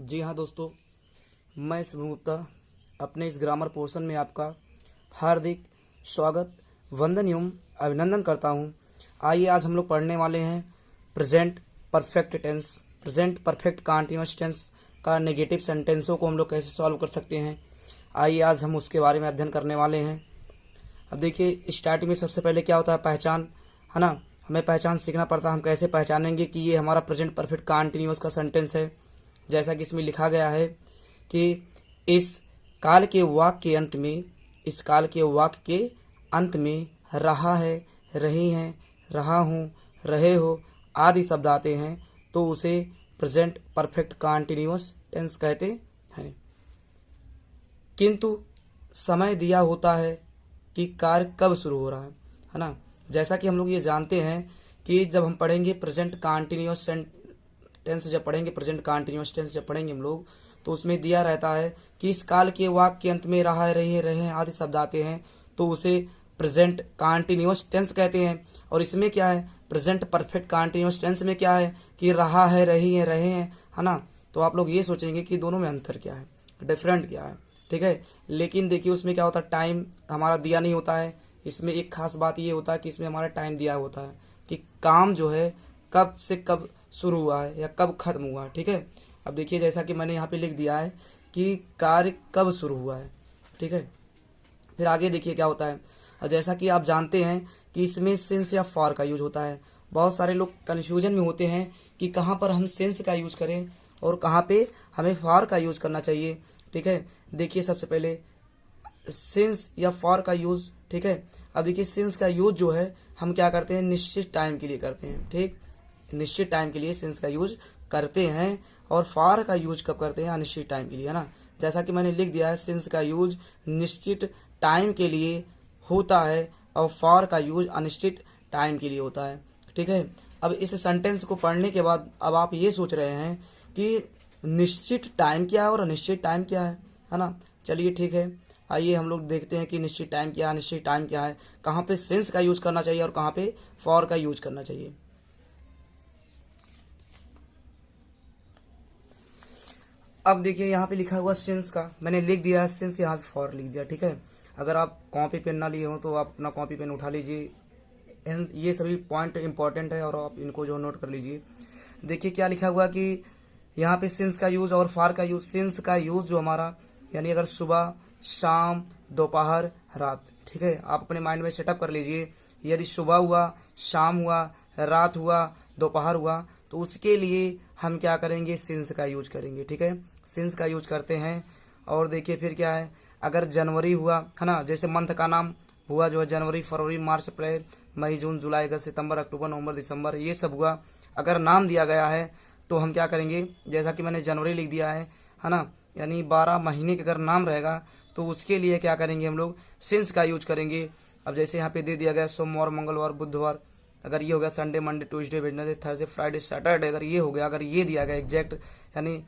जी हाँ दोस्तों, मैं शुभम गुप्ता अपने इस ग्रामर पोर्शन में आपका हार्दिक स्वागत, वंदन एवं अभिनंदन करता हूँ। आइए आज हम लोग पढ़ने वाले हैं present perfect tense, present perfect continuous tense का नेगेटिव सेंटेंसों को हम लोग कैसे सॉल्व कर सकते हैं। आइए आज हम उसके बारे में अध्ययन करने वाले हैं। अब देखिए, स्टार्टिंग में सबसे पहले क्या होता है, पहचान, है ना। हमें पहचान सीखना पड़ता है। हम कैसे पहचानेंगे कि ये हमारा प्रेजेंट परफेक्ट कंटीन्यूअस का सेंटेंस है। जैसा कि इसमें लिखा गया है कि इस काल के वाक्य के अंत में, इस काल के वाक्य के अंत में रहा है, रही हैं, रहा हूँ, रहे हो आदि शब्द आते हैं तो उसे प्रेजेंट परफेक्ट कंटीन्यूअस टेंस कहते हैं। किंतु समय दिया होता है कि कार्य कब शुरू हो रहा है ना। जैसा कि हम लोग ये जानते हैं कि जब हम पढ़ेंगे प्रेजेंट कंटीन्यूअस टेंस, जब पढ़ेंगे प्रेजेंट कंटीन्यूअस टेंस जब पढ़ेंगे हम लोग, तो उसमें दिया रहता है कि इस काल के वाक्य के अंत में रहा है, रही है, रहे हैं आदि शब्द आते हैं तो उसे प्रेजेंट कंटीन्यूअस टेंस कहते हैं। और इसमें क्या है, प्रेजेंट परफेक्ट कंटीन्यूअस टेंस में क्या है कि रहा है, रही है, रहे हैं, है ना। तो आप लोग ये सोचेंगे कि दोनों में अंतर क्या है, डिफरेंट क्या है, ठीक है। लेकिन देखिए उसमें क्या होता है, टाइम हमारा दिया नहीं होता है। इसमें एक खास बात ये होता है कि इसमें हमारा टाइम दिया होता है कि काम जो है कब से कब शुरू हुआ है या कब खत्म हुआ है, ठीक है। अब देखिए, जैसा कि मैंने यहाँ पे लिख दिया है कि कार्य कब शुरू हुआ है, ठीक है। फिर आगे देखिए क्या होता है, और जैसा कि आप जानते हैं कि इसमें सिंस या फॉर का यूज होता है। बहुत सारे लोग कन्फ्यूजन में होते हैं कि कहाँ पर हम सिंस का यूज करें और कहाँ पे हमें फॉर का यूज करना चाहिए, ठीक है। देखिए सबसे पहले सिंस या फॉर का यूज, ठीक है। अब देखिए सिंस का यूज जो है हम क्या करते हैं, निश्चित टाइम के लिए करते हैं, ठीक। निश्चित टाइम के लिए सिंस का यूज करते हैं और फॉर का यूज कब करते हैं, अनिश्चित टाइम के लिए, है ना। जैसा कि मैंने लिख दिया है, सिंस का यूज निश्चित टाइम के लिए होता है और फॉर का यूज अनिश्चित टाइम के लिए होता है, ठीक है। अब इस सेंटेंस को पढ़ने के बाद अब आप ये सोच रहे हैं कि निश्चित टाइम क्या है और अनिश्चित टाइम क्या है ना। चलिए ठीक है, आइए हम लोग देखते हैं कि निश्चित टाइम क्या है, अनिश्चित टाइम क्या है, कहाँ पे सिंस का यूज करना चाहिए और कहाँ पे फॉर का यूज करना चाहिए। अब देखिए यहाँ पे लिखा हुआ सिंस का मैंने लिख दिया है, सिंस यहाँ पे फॉर लिख दिया, ठीक है। अगर आप कॉपी पेन ना लिए हो तो आप अपना कॉपी पेन उठा लीजिए, ये सभी पॉइंट इंपॉर्टेंट है और आप इनको जो नोट कर लीजिए। देखिए क्या लिखा हुआ कि यहाँ पे सिंस का यूज और फॉर का यूज, सिंस का यूज जो हमारा यानी अगर सुबह, शाम, दोपहर, रात, ठीक है। आप अपने माइंड में सेटअप कर लीजिए, यदि सुबह हुआ, शाम हुआ, रात हुआ, दोपहर हुआ तो उसके लिए हम क्या करेंगे, सिंस का यूज करेंगे, ठीक है। सिंस का यूज करते हैं। और देखिए फिर क्या है, अगर जनवरी हुआ, है ना, जैसे मंथ का नाम हुआ जो है जनवरी, फरवरी, मार्च, अप्रैल, मई, जून, जुलाई, अगस्त, सितंबर, अक्टूबर, नवंबर, दिसंबर, ये सब हुआ, अगर नाम दिया गया है तो हम क्या करेंगे, जैसा कि मैंने जनवरी लिख दिया है ना, यानी 12 महीने का अगर नाम रहेगा तो उसके लिए क्या करेंगे, हम लोग सिंस का यूज करेंगे। अब जैसे यहाँ पे दे दिया गया सोमवार, मंगलवार, बुधवार, अगर ये हो गया Sunday, Monday, Tuesday, Wednesday, Thursday, Friday, Saturday, अगर ये हो गया, अगर ये दिया गया एग्जैक्ट यानी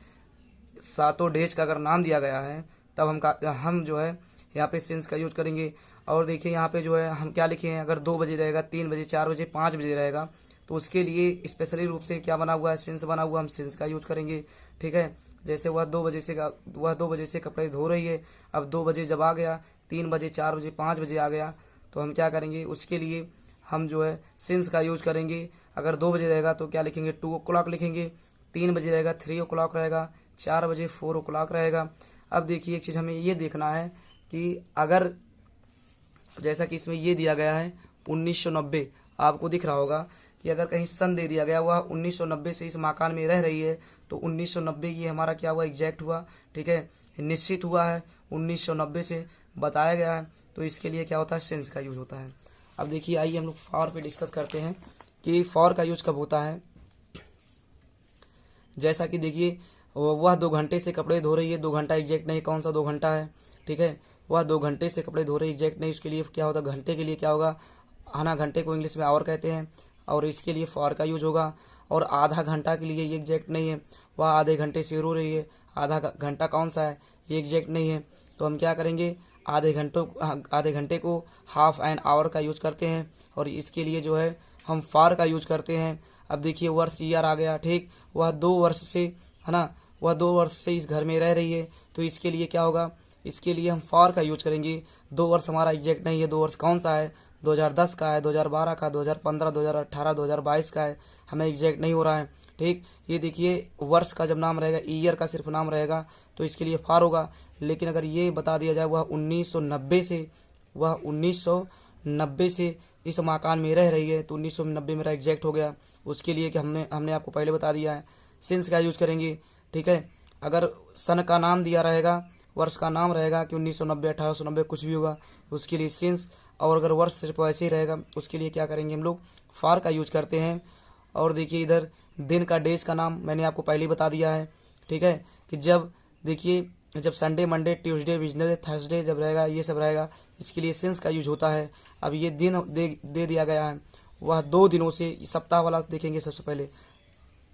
7 डेज का अगर नाम दिया गया है तब हम जो है यहाँ पे सिंस का यूज करेंगे। और देखिए यहाँ पे जो है हम क्या लिखे हैं, अगर 2 बजे रहेगा, 3 बजे, 4 बजे, 5 बजे रहेगा तो उसके लिए स्पेशली रूप से क्या बना हुआ है, सिंस बना हुआ, हम सिंस का यूज करेंगे, ठीक है। जैसे वह 2 बजे से कपड़े धो रही है, अब 2 बजे जब आ गया, 3 बजे, 4 बजे, 5 बजे आ गया तो हम क्या करेंगे, उसके लिए हम जो है सिंस का यूज करेंगे। अगर 2 बजे रहेगा तो क्या लिखेंगे, 2 o'clock लिखेंगे, 3 बजे रहेगा 3 o'clock रहेगा, 4 बजे 4 o'clock रहेगा। अब देखिए एक चीज हमें ये देखना है कि अगर जैसा कि इसमें ये दिया गया है 1990, आपको दिख रहा होगा कि अगर कहीं सन दे दिया गया हुआ 1990 से इस मकान में रह रही है तो 1990 ये हमारा क्या हुआ, एग्जैक्ट हुआ, ठीक है, निश्चित हुआ है, 1990 से बताया गया है तो इसके लिए क्या होता है, सिंस का यूज होता है। अब देखिए आइए हम लोग फॉर पे डिस्कस करते हैं कि फॉर का यूज कब होता है। जैसा कि देखिए वह 2 घंटे से कपड़े धो रही है, 2 घंटा एग्जैक्ट नहीं, कौन सा 2 घंटा है, ठीक है। वह 2 घंटे से कपड़े धो रही है, एग्जैक्ट नहीं, उसके लिए क्या होता है, घंटे के लिए क्या होगा, आना, घंटे को इंग्लिश में आवर कहते हैं और इसके लिए फॉर का यूज होगा। और आधा घंटा के लिए ये एग्जैक्ट नहीं है, वह आधे घंटे से रो रही है, आधा घंटा कौन सा है, ये एग्जैक्ट नहीं है तो हम क्या करेंगे, आधे घंटे को हाफ एन आवर का यूज करते हैं और इसके लिए जो है हम फॉर का यूज करते हैं। अब देखिए वर्ष ईयर आ गया, ठीक, वह 2 वर्ष से, है ना, वह 2 वर्ष से इस घर में रह रही है, तो इसके लिए क्या होगा, इसके लिए हम फॉर का यूज करेंगे। 2 वर्ष हमारा एग्जैक्ट नहीं है, 2 वर्ष कौन सा है, 2010 का है, 2012 का, 2015, 2018, 2022 का है, हमें एग्जैक्ट नहीं हो रहा है। ठीक, ये देखिए वर्ष का जब नाम रहेगा, ईयर का सिर्फ नाम रहेगा, तो इसके लिए फॉर होगा। लेकिन अगर ये बता दिया जाए वह 1990 से इस मकान में रह रही है, तो 1990 मेरा एग्जैक्ट हो गया। उसके लिए कि हमने आपको पहले बता दिया है, सिंस का यूज करेंगे। ठीक है, अगर सन का नाम दिया रहेगा, वर्ष का नाम रहेगा कि 1990, 1890 कुछ भी होगा, उसके लिए सिंस। और अगर वर्ष सिर्फ ऐसे ही रहेगा, उसके लिए क्या करेंगे हम लोग, फॉर का यूज करते हैं। और देखिए इधर दिन का, डेज का नाम मैंने आपको पहले ही बता दिया है। ठीक है, कि जब देखिए जब Sunday, Monday, Tuesday, Wednesday, Thursday जब रहेगा, ये सब रहेगा, इसके लिए सिंस का यूज होता है। अब ये दिन दे दिया गया है, वह 2 दिनों से, सप्ताह वाला देखेंगे सबसे पहले।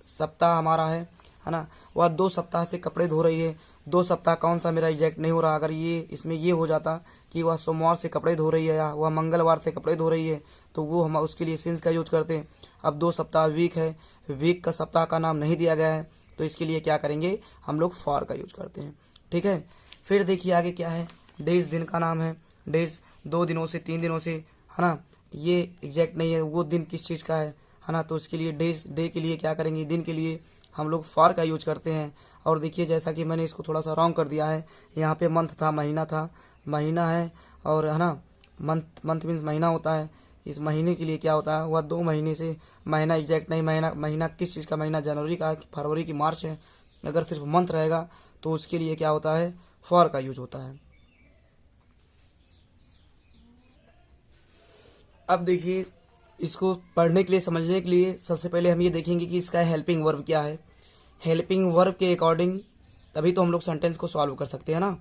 सप्ताह हमारा है ना, वह 2 सप्ताह से कपड़े धो रही है। 2 सप्ताह कौन सा मेरा एग्जैक्ट नहीं हो रहा। अगर ये इसमें ये हो जाता कि वह सोमवार से कपड़े धो रही है या वह मंगलवार से कपड़े धो रही है, तो वो हम उसके लिए सिंस का यूज करते हैं। अब 2 सप्ताह वीक है, वीक का सप्ताह का नाम नहीं दिया गया है, तो इसके लिए क्या करेंगे, हम लोग फॉर का यूज करते हैं। ठीक है, फिर देखिए आगे क्या है, डेज दिन का नाम है। डेज 2 दिनों से, 3 दिनों से, है ना, ये एग्जैक्ट नहीं है, वो दिन किस चीज़ का है ना, तो उसके लिए डेज, डे के लिए क्या करेंगे, दिन के लिए हम लोग फॉर का यूज करते हैं। और देखिए जैसा कि मैंने इसको थोड़ा सा रॉन्ग कर दिया है, यहाँ पे मंथ था, महीना था, महीना है, और है ना, मंथ मीन्स महीना होता है। इस महीने के लिए क्या होता है, वह 2 महीने से, महीना एग्जैक्ट नहीं, महीना किस चीज़ का महीना, जनवरी का, फरवरी की, मार्च है। अगर सिर्फ मंथ रहेगा तो उसके लिए क्या होता है, फॉर का यूज होता है। अब देखिए इसको पढ़ने के लिए, समझने के लिए सबसे पहले हम ये देखेंगे कि इसका हेल्पिंग वर्ब क्या है। हेल्पिंग वर्ब के अकॉर्डिंग तभी तो हम लोग सेंटेंस को सॉल्व कर सकते हैं ना।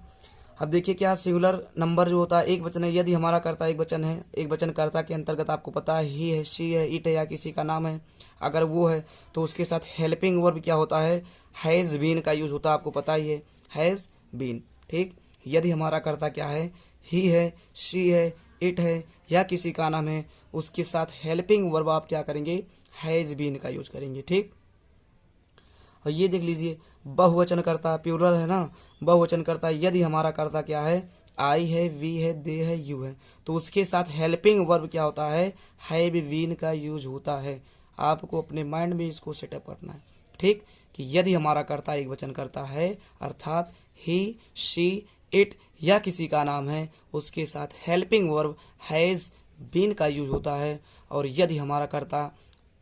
अब देखिए क्या, सिंगुलर नंबर जो होता है, एक वचन है, यदि हमारा कर्ता एक वचन है, एक वचन कर्ता के अंतर्गत आपको पता है ही है, शी है, इट है, या किसी का नाम है, अगर वो है तो उसके साथ हेल्पिंग वर्ब क्या होता है, हैज बीन का यूज होता है, आपको पता ही है, हैज बीन। ठीक, यदि हमारा कर्ता क्या है, ही है, शी है, इट है, या किसी का नाम है, उसके साथ हेल्पिंग वर्ब आप क्या करेंगे, हैज बीन का यूज करेंगे। ठीक, और ये देख लीजिए बहुवचन करता, प्लूरल है ना, बहुवचन करता, यदि हमारा कर्ता क्या है, आई है, वी है, दे है, यू है, तो उसके साथ हेल्पिंग वर्ब क्या होता है, हैव बीन का यूज होता है। आपको अपने माइंड में इसको सेटअप करना है। ठीक, कि यदि हमारा कर्ता एक वचन करता है, अर्थात ही, शी, इट या किसी का नाम है, उसके साथ हेल्पिंग वर्ब हैज बीन का यूज होता है। और यदि हमारा कर्ता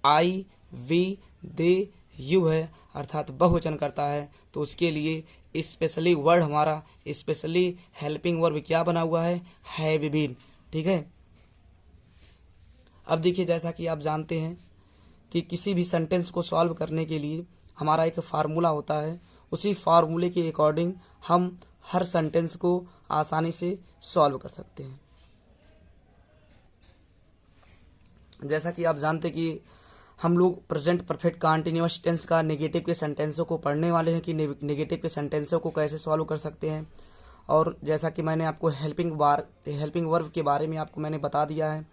आई, वी, दे, यू है, अर्थात बहुवचन करता है, तो उसके लिए स्पेशली वर्ड हमारा, स्पेशली हेल्पिंग वर्ब क्या बना हुआ है, हैव बीन। ठीक है, अब देखिए जैसा कि आप जानते हैं कि किसी भी सेंटेंस को सॉल्व करने के लिए हमारा एक फार्मूला होता है, उसी फार्मूले के अकॉर्डिंग हम हर सेंटेंस को आसानी से सॉल्व कर सकते हैं। जैसा कि आप जानते कि हम लोग प्रेजेंट परफेक्ट कंटीन्यूअस टेंस का नेगेटिव के सेंटेंसों को पढ़ने वाले हैं कि नेगेटिव के सेंटेंसों को कैसे सॉल्व कर सकते हैं। और जैसा कि मैंने आपको हेल्पिंग वर्ब के बारे में आपको मैंने बता दिया है,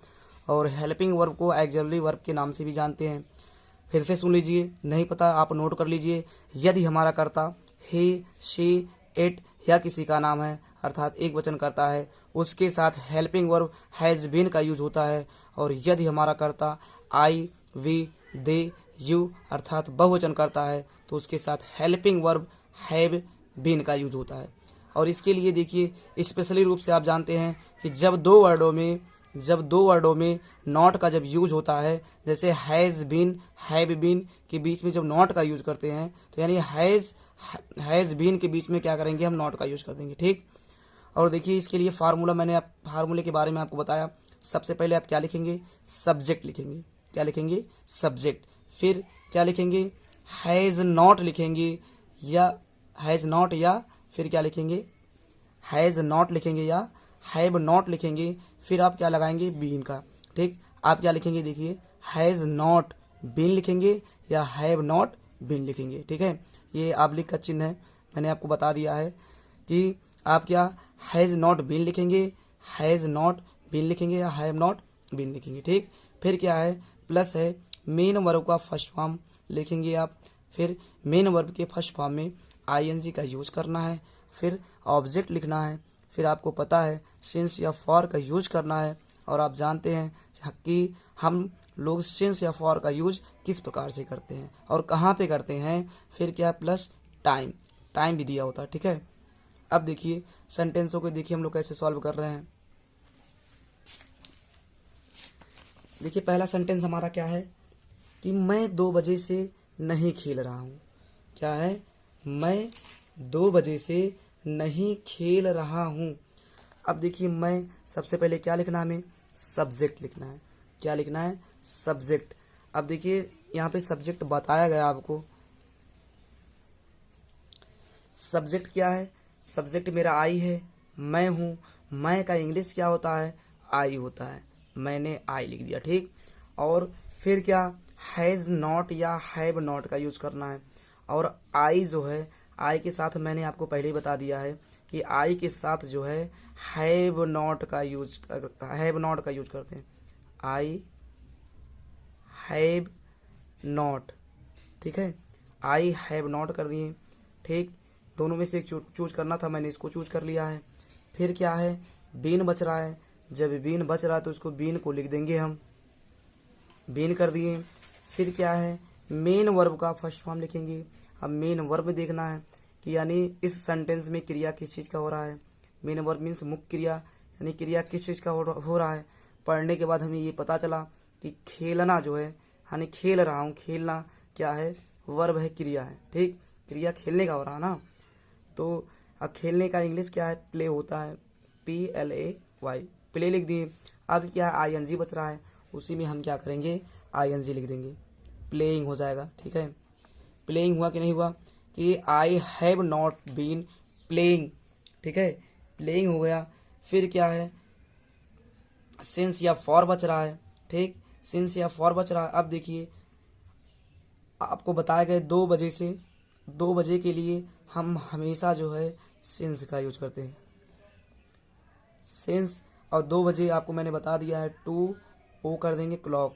और हेल्पिंग वर्ब को ऑक्सिलरी वर्ब के नाम से भी जानते हैं। फिर से सुन लीजिए, नहीं पता आप नोट कर लीजिए। यदि हमारा कर्ता ही, शी, इट या किसी का नाम है, अर्थात एक वचन करता है, उसके साथ हेल्पिंग वर्ब हैज बीन का यूज होता है। और यदि हमारा कर्ता आई, वी, दे, यू अर्थात बहुवचन करता है, तो उसके साथ हेल्पिंग वर्ब हैव बीन का यूज होता है। और इसके लिए देखिए स्पेशली रूप से आप जानते हैं कि जब दो वर्डों में नॉट का जब यूज होता है, जैसे हैज बीन, हैव बीन के बीच में जब नॉट का यूज करते हैं, तो यानी हैज बीन के बीच में क्या करेंगे, हम नॉट का यूज कर देंगे। ठीक, और देखिए इसके लिए फार्मूले के बारे में आपको बताया। सबसे पहले आप क्या लिखेंगे, सब्जेक्ट लिखेंगे। क्या लिखेंगे, सब्जेक्ट। फिर क्या लिखेंगे, हैज नॉट लिखेंगे, या हैज नॉट, या फिर क्या लिखेंगे, हैज नॉट लिखेंगे या हैव नॉट लिखेंगे। फिर आप क्या लगाएंगे, बीन का। ठीक, आप क्या लिखेंगे, देखिए हैज नॉट बीन लिखेंगे या हैव नॉट बीन लिखेंगे। ठीक है, ये आबलिक का चिन्ह है, मैंने आपको बता दिया है कि आप क्या हैज नॉट बीन लिखेंगे, हैज नॉट बीन लिखेंगे या हैव नॉट बीन लिखेंगे। ठीक, फिर क्या है, प्लस है, मेन वर्ब का फर्स्ट फॉर्म लिखेंगे आप। फिर मेन वर्ब के फर्स्ट फॉर्म में आईएनजी का यूज करना है, फिर ऑब्जेक्ट लिखना है, फिर आपको पता है सिंस या फॉर का यूज करना है। और आप जानते हैं कि हम लोग सिंस या फॉर का यूज किस प्रकार से करते हैं और कहाँ पे करते हैं। फिर क्या प्लस टाइम भी दिया होता है, ठीक है। अब देखिए सेंटेंसों को देखिए हम लोग कैसे सॉल्व कर रहे हैं। देखिए पहला सेंटेंस हमारा क्या है कि मैं 2 बजे से नहीं खेल रहा हूँ। क्या है? मैं 2 बजे से नहीं खेल रहा हूँ। अब देखिए मैं सबसे पहले क्या लिखना है, हमें सब्जेक्ट लिखना है। क्या लिखना है? सब्जेक्ट। अब देखिए यहाँ पे सब्जेक्ट बताया गया आपको। सब्जेक्ट क्या है? सब्जेक्ट मेरा आई है, मैं हूँ। मैं का इंग्लिश क्या होता है? आई होता है। मैंने आई लिख दिया, ठीक। और फिर क्या, हैज़ नॉट या हैव नॉट का यूज करना है। और आई जो है, आई के साथ मैंने आपको पहले ही बता दिया है कि आई के साथ जो है हैव नॉट का यूज करते हैं। आई हैव नॉट, ठीक है। आई हैव नॉट कर दिए, ठीक। दोनों में से एक चूज करना था, मैंने इसको चूज कर लिया है। फिर क्या है, बीन बच रहा है। जब बीन बच रहा है तो उसको बीन को लिख देंगे हम, बीन कर दिए। फिर क्या है, मेन वर्ब का फर्स्ट फॉर्म लिखेंगे। अब मेन वर्ब में देखना है कि यानी इस सेंटेंस में क्रिया किस चीज़ का हो रहा है। मेन वर्ब मीन्स मुख्य क्रिया, यानी क्रिया किस चीज़ का हो रहा है। पढ़ने के बाद हमें ये पता चला कि खेलना जो है, यानी खेल रहा हूँ, खेलना क्या है? वर्ब है, क्रिया है, ठीक। क्रिया खेलने का हो रहा है ना। तो अब खेलने का इंग्लिश क्या है? प्ले होता है, PLAY, प्ले लिख दिए। अब क्या है, ING बच रहा है, उसी में हम क्या करेंगे? ING लिख देंगे, प्लेइंग हो जाएगा, ठीक है। प्लेइंग हुआ कि नहीं हुआ कि I have not been playing, ठीक है, प्लेइंग हो गया। फिर क्या है, सिंस या फॉर बच रहा है, ठीक, सिंस या फॉर बच रहा है। अब देखिए आपको बताया गया 2 बजे से, 2 बजे के लिए हम हमेशा जो है सिंस का यूज करते हैं, सिंस। और 2 बजे आपको मैंने बता दिया है 2 ओ कर देंगे क्लॉक,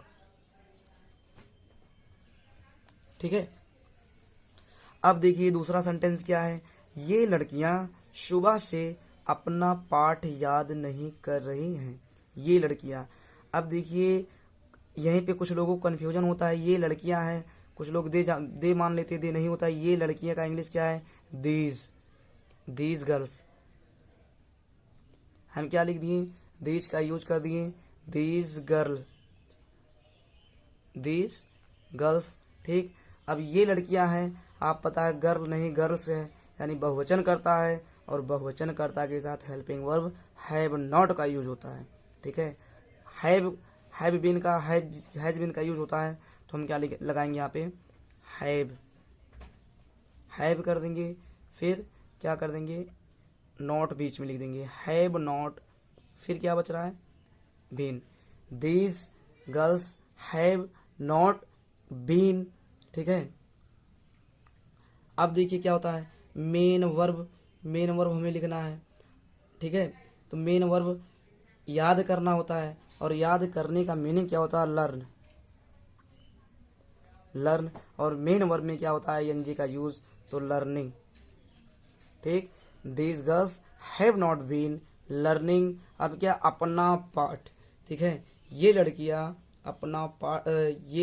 ठीक है। अब देखिए दूसरा सेंटेंस क्या है, ये लड़कियां सुबह से अपना पाठ याद नहीं कर रही हैं। ये लड़कियां, अब देखिए यहीं पे कुछ लोगों को कन्फ्यूजन होता है, ये लड़कियां हैं, कुछ लोग दे मान लेते, दे नहीं होता। ये लड़कियां का इंग्लिश क्या है? These girls. हम क्या लिख दिए? दीज का यूज कर दिए, दीज गर्ल्स, ठीक। अब ये लड़कियां हैं, आप पता है गर्ल नहीं गर्ल्स है, यानी बहुवचन करता है, और बहुवचन कर्ता के साथ हेल्पिंग वर्ब हैव नॉट का यूज होता है, ठीक है। हैव बीन का हैज बीन का यूज होता है, तो हम क्या लगाएंगे यहाँ पे? हैव कर देंगे। फिर क्या कर देंगे? नॉट बीच में लिख देंगे, हैव नॉट। फिर क्या बच रहा है? Been. These girls have not been, ठीक है। अब देखिए क्या होता है, मेन वर्ब हमें लिखना है, ठीक है। तो मेन वर्ब याद करना होता है, और याद करने का मीनिंग क्या होता है? लर्न। और मेन वर्ब में क्या होता है? ING का यूज, तो लर्निंग, ठीक। These girls have not been learning. अब क्या? अपना पाठ, ठीक है। ये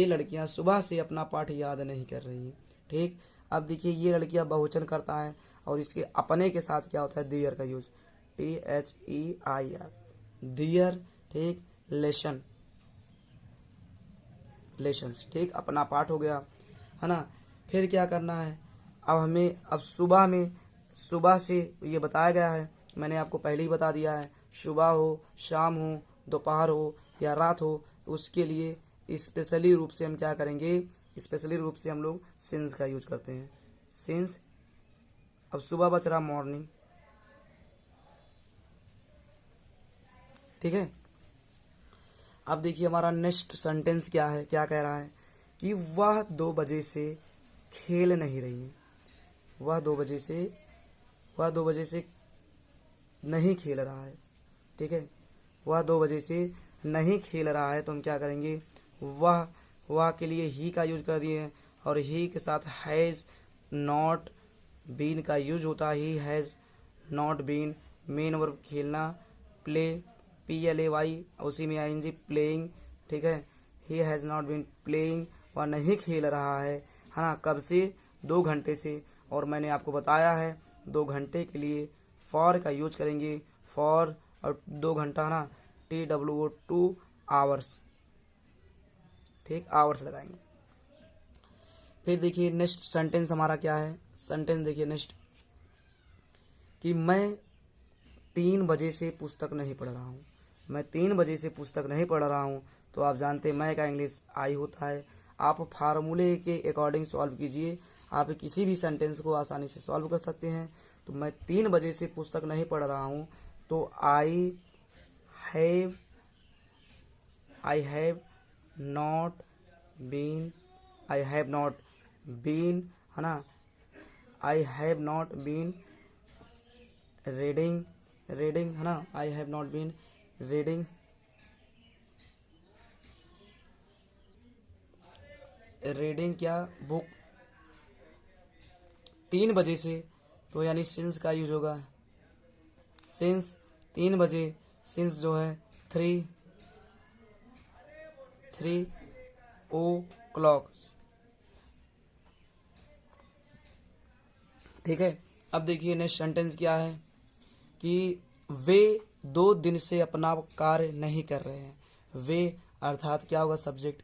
लड़कियां सुबह से अपना पाठ याद नहीं कर रही हैं, ठीक। अब देखिए ये लड़कियां बहुवचन करता है, और इसके अपने के साथ क्या होता है? देयर का यूज, THEIR, देयर, ठीक। लेशंस, ठीक। अपना पाठ हो गया, है ना। फिर क्या करना है, अब हमें सुबह से ये बताया गया है, मैंने आपको पहले ही बता दिया है, सुबह हो, शाम हो, दोपहर हो या रात हो, उसके लिए स्पेशली रूप से हम क्या करेंगे? स्पेशली रूप से हम लोग सिंस का यूज करते हैं, सिंस। अब सुबह बच रहा मॉर्निंग, ठीक है। अब देखिए हमारा नेक्स्ट सेंटेंस क्या है, क्या कह रहा है कि वह 2 बजे से खेल नहीं रही है। वह 2 बजे से नहीं खेल रहा है, ठीक है। वह 2 बजे से नहीं खेल रहा है, तो हम क्या करेंगे? वह के लिए ही का यूज कर दिए, और ही के साथ हैज़ नॉट बीन का यूज होता है। He has not been main verb खेलना, प्ले PLAY, उसी में ING प्लेइंग, ठीक है। He has not been playing, वह नहीं खेल रहा है ना। कब से? 2 घंटे से। और मैंने आपको बताया है 2 घंटे के लिए फॉर का यूज करेंगे। फॉर और 2 घंटा ना TWO 2 आवर्स, ठीक, आवर्स लगाएंगे। फिर देखिए नेक्स्ट सेंटेंस हमारा क्या है। सेंटेंस देखिए नेक्स्ट कि मैं 3 बजे से पुस्तक नहीं पढ़ रहा हूँ। मैं 3 बजे से पुस्तक नहीं पढ़ रहा हूँ। तो आप जानते हैं मैं का इंग्लिश आई होता है। आप फार्मूले के अकॉर्डिंग सॉल्व कीजिए, आप किसी भी सेंटेंस को आसानी से सॉल्व कर सकते हैं। तो मैं 3 बजे से पुस्तक नहीं पढ़ रहा हूँ, तो I have not been, I have not been, है ना। I have not been reading, है ना। I have not been reading क्या बुक 3 बजे से, तो यानी सिंस का यूज होगा। सिंस 3 बजे, सिंस जो है 3 o'clock, ठीक है। अब देखिए नेक्स्ट सेंटेंस क्या है कि वे 2 दिन से अपना कार्य नहीं कर रहे हैं। वे अर्थात क्या होगा? सब्जेक्ट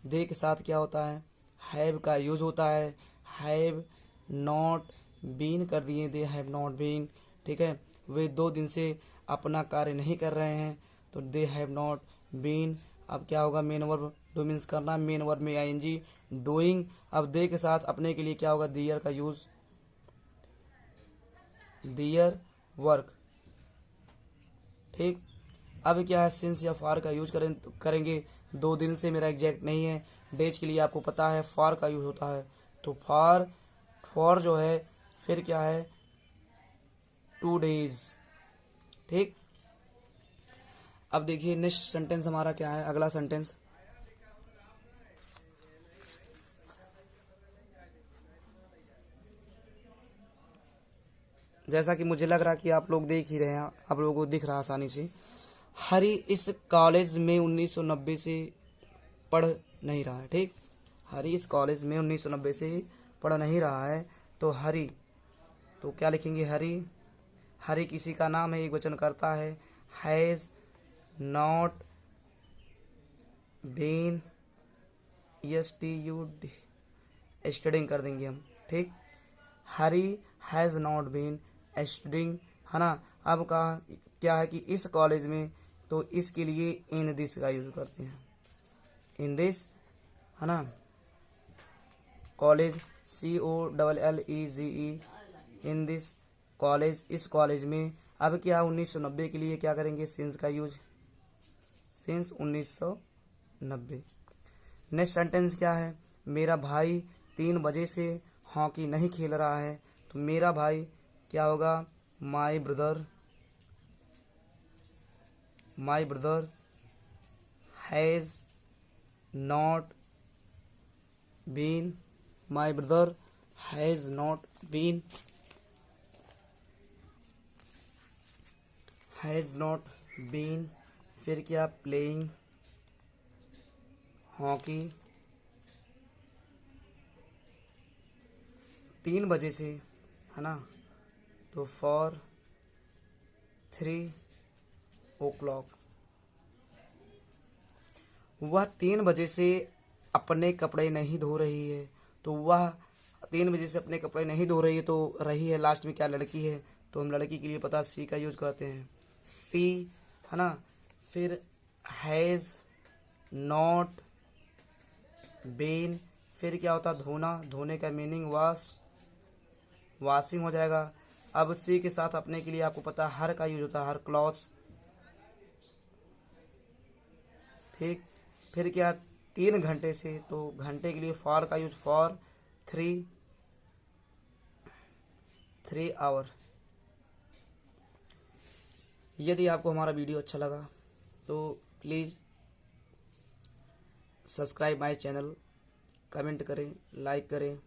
दे के साथ क्या होता है? हैव का यूज होता है। हैव नॉट बीन कर दिए, दे हैव नॉट बीन, ठीक है। वे 2 दिन से अपना कार्य नहीं कर रहे हैं, तो दे हैव नॉट बीन। अब क्या होगा? मेन वर्ब डू मीन्स करना, मेन वर्ब में ING डूइंग। अब दे के साथ अपने के लिए क्या होगा? दियर का यूज, दियर वर्क, ठीक। अब क्या है? सिंस या फॉर का यूज करेंगे। 2 दिन से मेरा एग्जैक्ट नहीं है। डेज के लिए आपको पता है फॉर का यूज होता है, तो फॉर जो है फिर क्या है? 2 days, ठीक। अब देखिए नेक्स्ट सेंटेंस हमारा क्या है। अगला सेंटेंस जैसा कि मुझे लग रहा कि आप लोग देख ही रहे हैं, आप लोगों को दिख रहा आसानी से। हरी इस कॉलेज में 1990 से पढ़ नहीं रहा है, ठीक। हरी इस कॉलेज में 1990 से पढ़ नहीं रहा है, तो हरी, तो क्या लिखेंगे? हरी किसी का नाम है, एक वचन करता है। हैज़ नॉट बीन स्टडिंग कर देंगे हम, ठीक। हरी हैज़ नॉट बीन स्टडिंग, है ना। अब क्या है कि इस कॉलेज में, तो इसके लिए इन दिस का यूज करते हैं। इन दिस, है ना। College COLLEGE, in this college, इस कॉलेज में। अब क्या 1990 के लिए क्या करेंगे? सिंस का यूज, सिंस 1990। नेक्स्ट सेंटेंस क्या है? मेरा भाई 3 बजे से हॉकी नहीं खेल रहा है, तो मेरा भाई क्या होगा? My brother has not been, my brother has not been फिर क्या? प्लेइंग हॉकी 3 बजे से, है ना, तो फॉर 3 o'clock। वह 3 बजे से अपने कपड़े नहीं धो रही है, तो वह 3 बजे से अपने कपड़े नहीं धो रही है, तो रही है लास्ट में क्या? लड़की है, तो हम लड़की के लिए पता सी का यूज करते हैं। सी, है ना। फिर हैज़ नॉट बीन, फिर क्या होता? धोना, धोने का मीनिंग वॉशिंग हो जाएगा। अब सी के साथ अपने के लिए आपको पता हर का यूज होता है, हर क्लॉथ्स, ठीक। फिर क्या? 3 घंटे से, तो घंटे के लिए फॉर का यूज, फॉर 3 आवर। यदि आपको हमारा वीडियो अच्छा लगा तो please subscribe my channel comment करें, लाइक करें।